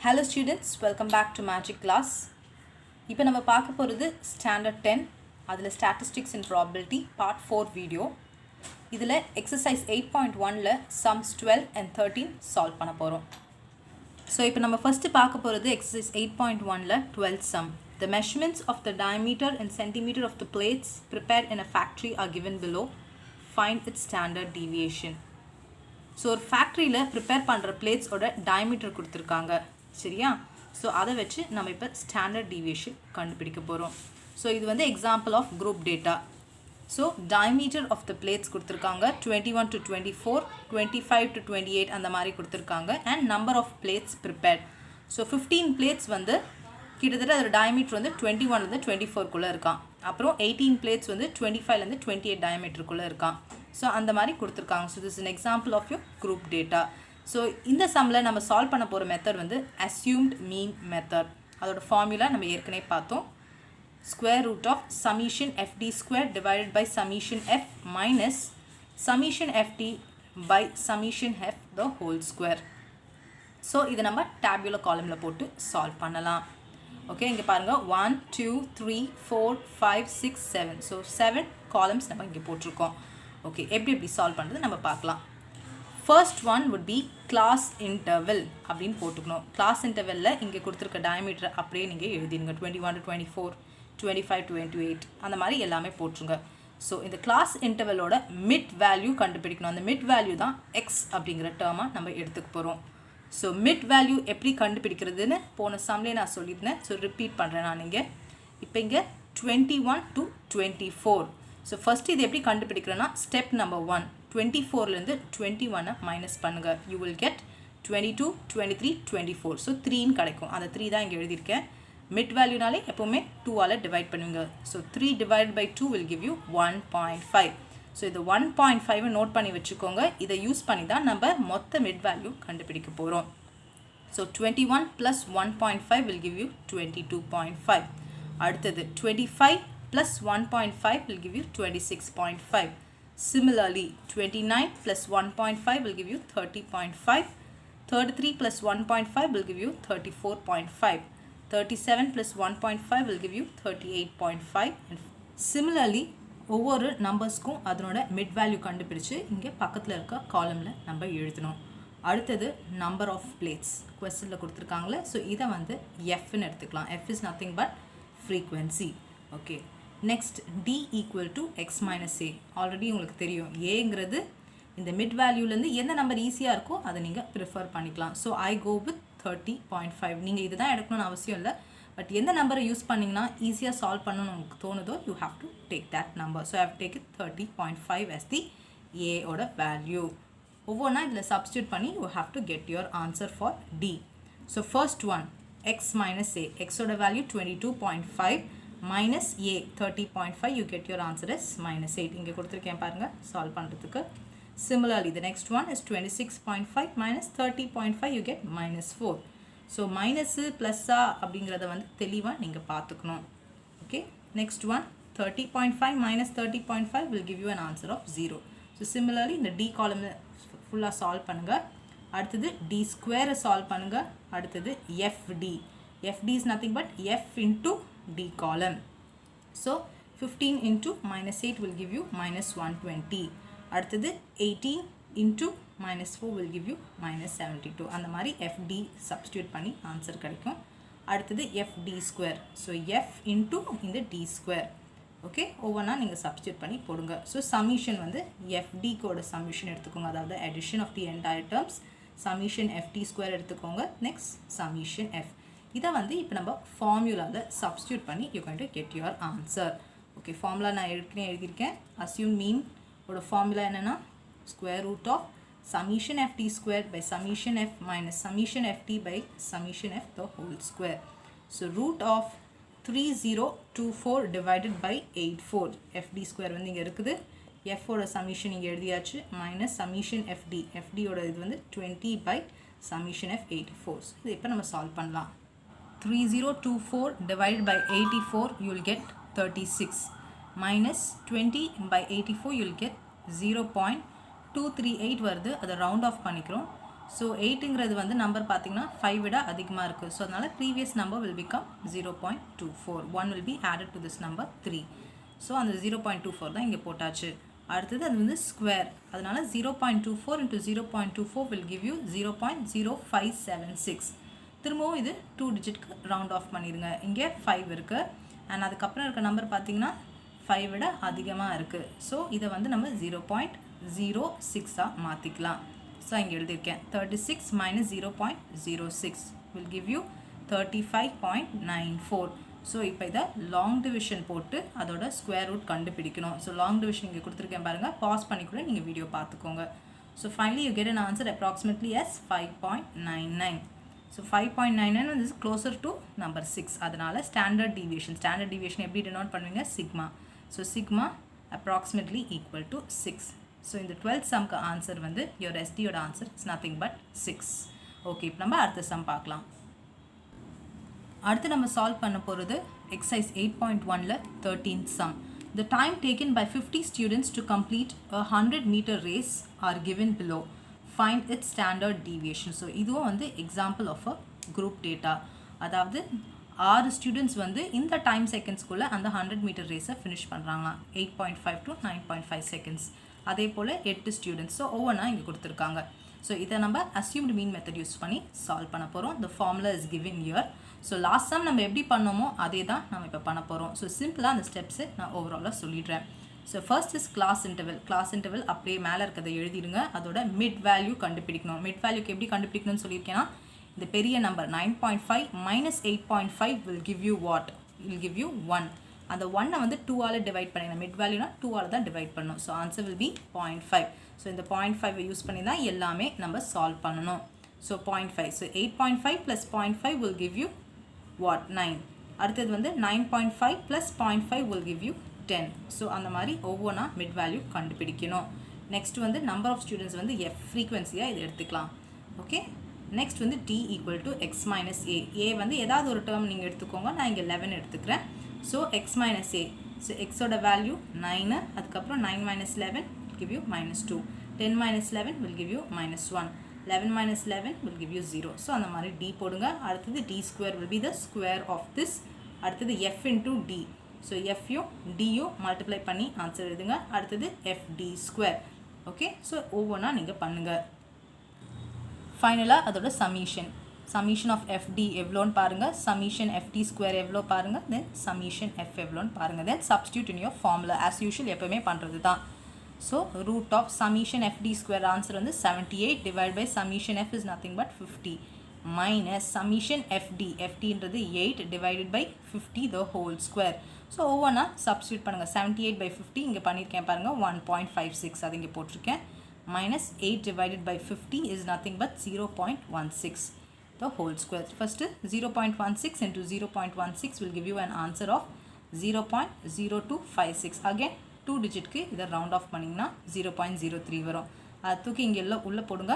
Hello students, welcome back to Magic Class. இப்போ நம்ம பார்க்க போகிறது Standard 10 அதில் Statistics and Probability Part 4 video. இதில் Exercise 8.1ல Sums 12 and 13 solve பண்ண போகிறோம். So இப்போ நம்ம first பார்க்க போகிறது Exercise 8.1ல 12th sum. The measurements of the diameter and centimeter of the plates prepared in a factory are given below. Find its standard deviation. So ஒரு ஃபேக்ட்ரியில் prepare பண்ணுற பிளேட்ஸோட diameter கொடுத்துருக்காங்க சரியா. ஸோ அதை வச்சு நம்ம இப்போ ஸ்டாண்டர்ட் டீவியேஷன் கண்டுபிடிக்க போகிறோம். ஸோ இது வந்து example of group data. So diameter of the plates கொடுத்துருக்காங்க 21 to 24, 25 to 28 அந்த மாதிரி கொடுத்துருக்காங்க. And number of plates prepared. So 15 plates வந்து கிட்டத்தட்ட அதோட டயமீட்டர் வந்து 21லேருந்து 24க்குள்ளே இருக்கான். அப்புறம் 18 பிளேட்ஸ் வந்து 25லேருந்து 28 டயமீட்டருக்குள்ளே இருக்கான். ஸோ அந்த மாதிரி கொடுத்துருக்காங்க. So this in example of your group data. So இந்த சம்மில் நம்ம சால்வ் பண்ண போகிற மெத்தட் வந்து அஸ்யூம்ட் மீன் மெத்தட். அதோட ஃபார்முலா நம்ம ஏற்கனவே பார்த்தோம். Square root of summation f d square divided by summation f minus summation f d by summation f the whole square. So இதை நம்ம டேபுலர் காலமில் போட்டு சால்வ் பண்ணலாம். ஓகே, இங்கே பாருங்கள் 1 2 3 4 5 6 7. ஸோ 7 காலம்ஸ் நம்ம இங்கே போட்டிருக்கோம். ஓகே, எப்படி சால்வ் பண்ணுறது நம்ம பார்க்கலாம். First one would be class interval அப்படின்னு போட்டுக்கணும். கிளாஸ் இன்டர்வலில் இங்கே கொடுத்துருக்க டயமீட்டர் அப்படியே நீங்கள் எழுதிடுங்க. 21 to 24, 25 to 28 அந்த மாதிரி எல்லாமே போட்டுருங்க. ஸோ இந்த கிளாஸ் இன்டர்வலோட மிட் வேல்யூ கண்டுபிடிக்கணும். அந்த மிட் வேல்யூ தான் எக்ஸ் அப்படிங்கிற டேர்மாக நம்ம எடுத்துக்க போகிறோம். ஸோ மிட் வேல்யூ எப்படி கண்டுபிடிக்கிறதுன்னு போன சம்லேயே நான் சொல்லியிருந்தேன். ஸோ ரிப்பீட் பண்ணுறேன் நான் இங்கே. இப்போ இங்கே 21 to 24. ஸோ ஃபஸ்ட்டு இது எப்படி கண்டுபிடிக்கிறேன்னா ஸ்டெப் நம்பர் 1 24லேருந்து 21 மைனஸ் பண்ணுங்கள். You will get 22, 23, 24. ஸோ 3ன்னு கிடைக்கும். அந்த 3 தான் இங்கே எழுதியிருக்கேன். மிட் வேல்யூனாலே எப்போவுமே 2ஆல் டிவைட் பண்ணுவீங்க. So 3 divided by 2 will give you 1.5. So இது 1.5 நோட் பண்ணி வச்சுக்கோங்க. இதை யூஸ் பண்ணி தான் நம்ம மொத்த மிட் வேல்யூ கண்டுபிடிக்க போகிறோம். So 21 plus 1.5 will give you 22.5. அடுத்தது 25 plus 1.5 will give you 26.5. Similarly, 29 plus 1.5 will give you 30.5. 33 plus 1.5 will give you 34.5. 37 plus 1.5 will give you 38.5. And similarly, ஒவ்வொரு நம்பர்ஸ்க்கும் அதனோட மிட் வேல்யூ கண்டுபிடிச்சு இங்கே பக்கத்தில் இருக்க காலமில் நம்ம எழுதணும். அடுத்தது நம்பர் ஆஃப் பிளேட்ஸ் கொஸ்டினில் கொடுத்துருக்காங்களே. ஸோ இதை வந்து எஃப்னு எடுத்துக்கலாம். F is nothing but frequency. Okay, next D equal to X minus A. Already உங்களுக்கு தெரியும் ஏங்கிறது இந்த மிட் வேல்யூலேருந்து எந்த நம்பர் ஈஸியாக இருக்கோ அதை நீங்கள் ப்ரிஃபர் பண்ணிக்கலாம். So I go with 30.5. நீங்கள் இது தான் எடுக்கணும்னு அவசியம் இல்லை. பட் எந்த நம்பரை யூஸ் பண்ணிங்கன்னா ஈஸியாக சால்வ் பண்ணணும்னு உங்களுக்கு தோணுதோ you have to take that number. So I have take it 30.5 as the ஏயோட வேல்யூ. ஒவ்வொன்றா இதில் சப்ஸ்டியூட் பண்ணி you have to get your answer for d. So first one x minus a. எக்ஸோட value 22.5 minus a 30.5. you get your answer as minus 8. இங்கே கொடுத்துருக்கேன் பாருங்கள் solve பண்ணுறதுக்கு. Similarly, the next one is 26.5 minus 30.5. you get minus 4. So minus ப்ளஸ்ஸா அப்படிங்கிறத வந்து தெளிவாக நீங்கள் பார்த்துக்கணும். Okay, next one 30.5 minus 30.5 will give you an answer of 0. So similarly இந்த டி காலம் ஃபுல்லாக சால்வ் பண்ணுங்கள். அடுத்தது டி ஸ்கொயரை சால்வ் பண்ணுங்கள். அடுத்தது FD. FD is nothing but F into D column. So 15 into minus 8 will give you minus 120. அடுத்தது 18 into minus 4 will give you minus 72. அந்த மாதிரி FD substitute பண்ணி ஆன்சர் கிடைக்கும். அடுத்தது FD square. So F into இந்த D square. Okay, ஒவ்வொன்றா நீங்கள் substitute பண்ணி போடுங்க. ஸோ சமிஷன் வந்து FD கோட சமிஷன் எடுத்துக்கோங்க. அதாவது addition of the entire terms. Summation FD square எடுத்துக்கோங்க. Next summation F. இதை வந்து இப்போ நம்ம ஃபார்முலாவில் சப்ஸ்டியூட் பண்ணி you going to get your answer. Okay, formula நான் ஏற்கனவே எழுதியிருக்கேன். அஸ்யூம் மீன் ஓட ஃபார்முலா என்னென்னா square root of summation f d square by summation f minus summation f d by summation f the whole square. So root of 3024 divided by 84. F d square வந்து இங்கே இருக்குது. எஃபோட சமீஷன் இங்கே எழுதியாச்சு. Minus summation FD. எஃப்டியோட இது வந்து 20 by summation F 84. இது இப்போ நம்ம சால்வ் பண்ணலாம். 3024 divided by 84 you will get 36 minus 20 by 84 you will get 0.238 வருது. அதை ரவுண்ட் ஆஃப் பண்ணிக்கிறோம். ஸோ 8ங்கிறது வந்து நம்பர் பார்த்தீங்கன்னா 5 விட அதிகமாக இருக்குது. ஸோ அதனால் previous number will become 0.24. 1 will be added to this number 3. So அந்த 0.24 தான் இங்கே போட்டாச்சு. அடுத்தது அது வந்து ஸ்கொயர், அதனால 0.24 into 0.24 will give you 0.0576. திரும்பவும் இது 2 டிஜிட்க்கு ரவுண்ட் ஆஃப் பண்ணிடுங்க. இங்கே 5 இருக்குது அண்ட் அதுக்கப்புறம் இருக்க நம்பர் பார்த்தீங்கன்னா 5 விட அதிகமாக இருக்குது. ஸோ இதை வந்து நம்ம 0.06 மாற்றிக்கலாம். ஸோ இங்கே எழுதியிருக்கேன் 36 minus 0.06 will give you 35.94. So இப்போ இதை லாங் டிவிஷன் போட்டு அதோட ஸ்கொயர் ரூட் கண்டுபிடிக்கணும். ஸோ லாங் டிவிஷன் இங்கே கொடுத்துருக்கேன் பாருங்கள், பாஸ் பண்ணி கூட நீங்கள் வீடியோ பார்த்துக்கோங்க. So finally you get an answer approximately as 5.99. So 5.99 is closer to number 6. அதனால் ஸ்டாண்டர்ட் டிவியேஷன் எப்படி டினோட் பண்ணுவீங்க? Sigma. So sigma approximately equal to 6. So இந்த 12th சம்க்கு ஆன்சர் வந்து your SDயோட answer is nothing but 6. Okay, இப்போ நம்ம அடுத்த சம் பார்க்கலாம். அடுத்து நம்ம சால்வ் பண்ண போகிறது exercise 8.1ல 13th sum. The time taken by 50 students to complete a 100-meter race are given below. Find its standard deviation. So இதுவும் வந்து example of a group data. அதாவது 6 ஸ்டூடெண்ட்ஸ் வந்து இந்த டைம் செகண்ட்ஸ்குள்ளே அந்த 100-மீட்டர் ரேஸை ஃபினிஷ் பண்ணுறாங்களாம். 8.5 to 9.5 seconds. அதே போல் 8 ஸ்டூடெண்ட்ஸ். ஸோ ஒவ்வொன்றா இங்கே கொடுத்துருக்காங்க. ஸோ இதை நம்ம அஸ்யூம்டு மீன் மெத்தட் யூஸ் பண்ணி சால்வ் பண்ண போகிறோம். The formula is given here. So last some நம்ம எப்படி பண்ணோமோ அதே தான் நம்ம இப்போ பண்ண போகிறோம். ஸோ சிம்பிளாக அந்த ஸ்டெப்ஸை நான் ஓவராலாக சொல்லிடுறேன். So first is class interval அப்படியே மேலே இருக்கிறத எழுதிடுங்க. அதோட மிட் வேல்யூ கண்டுபிடிக்கணும். மிட் வேல்யூக்கு எப்படி கண்டுபிடிக்கணும்னு சொல்லியிருக்கேன்னா, இந்த பெரிய number 9.5 minus 8.5 will give you what? will give you 1. அந்த 1 வந்து 2ஆல் டிவைட் பண்ணிடணும். மிட் வேல்யூனா 2ஆல் தான் டிவைட் பண்ணணும். So answer will be 0.5. So இந்த 0.5 யூஸ் பண்ணி தான் எல்லாமே நம்ம சால்வ் பண்ணணும். So 0.5. So 8.5 plus 0.5 will give you what? 9. அடுத்தது வந்து 9.5 plus 0.5 will give you 10. So அந்த மாதிரி ஒவ்வொன்றா மிட் வேல்யூ கண்டுபிடிக்கணும். நெக்ஸ்ட் வந்து நம்பர் ஆஃப் ஸ்டூடெண்ட்ஸ் வந்து எஃப் ஃப்ரீக்வன்சியாக இதை எடுத்துக்கலாம். ஓகே, நெக்ஸ்ட் வந்து d equal to X minus a. A வந்து ஏதாவது ஒரு டேர்ம் நீங்கள் எடுத்துக்கோங்க, நான் இங்கே 11 எடுத்துக்கிறேன். ஸோ எக்ஸ் மைனஸ் ஏ. ஸோ எக்ஸோட வேல்யூ 9, அதுக்கப்புறம் 9 minus 11 will give you -2. 10 minus 11 will give you -1. 11 minus 11 will give you 0. So அந்த மாதிரி டி போடுங்க. அடுத்தது d square will be the square of this. அடுத்தது எஃப் into டி. ஸோ எஃப்யும் டியும் multiply பண்ணி ஆன்சர் எழுதுங்க. அடுத்தது f d square. Okay, so ஒவ்வொன்றா நீங்கள் பண்ணுங்கள். ஃபைனலாக அதோட சமீஷன் ஆஃப் எஃப்டி எவ்வளோன்னு பாருங்கள், சமீஷன் எஃப்டி ஸ்கொயர் எவ்வளோ பாருங்கள், தென் சமீஷன் எஃப் எவ்வளோன்னு பாருங்கள். Then substitute in your formula as usual எப்போவுமே பண்ணுறது தான். So root of summation f d square answer வந்து 78 divide by summation f is nothing but 50 minus summation எஃப்டின்றது 8 divided by 50 the whole square. So ஒவ்வொன்றா சப்ஸ்டியூட் பண்ணுங்கள். 78 by 50 இங்கே பண்ணியிருக்கேன் பாருங்கள், 1.56 அது இங்கே போட்டிருக்கேன். minus 8 divided by 50 is nothing but 0.16 the whole square. First 0.16 into 0.16 will give you an answer of 0.0256. again 2 digit க்கு இதை round off பண்ணிங்கன்னா 0.03 வரும். அது தூக்கி இங்கே உள்ள போடுங்க.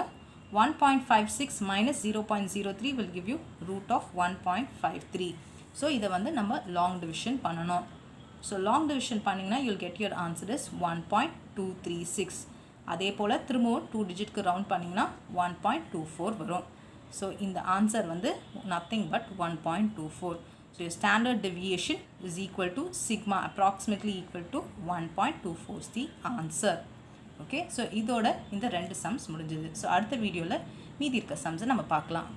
1.56 minus 0.03 will give you root of 1.53. So இதை வந்து நம்ம லாங் டிவிஷன் பண்ணணும். ஸோ லாங் டிவிஷன் பண்ணிங்கன்னா you'll get your answer is 1.236. அதே போல் திரும்பவும் 2 டிஜிட்க்கு ரவுண்ட் பண்ணிங்கன்னா 1.24 வரும். ஸோ இந்த ஆன்சர் வந்து nothing but 1.24. So your standard deviation is equal to sigma approximately equal to 1.24 is the answer. Okay, so இதோட இந்த 2 சம்ஸ் முடிஞ்சது. ஸோ அடுத்த வீடியோவில் மீதி இருக்க சம்ஸை நம்ம பார்க்கலாம்.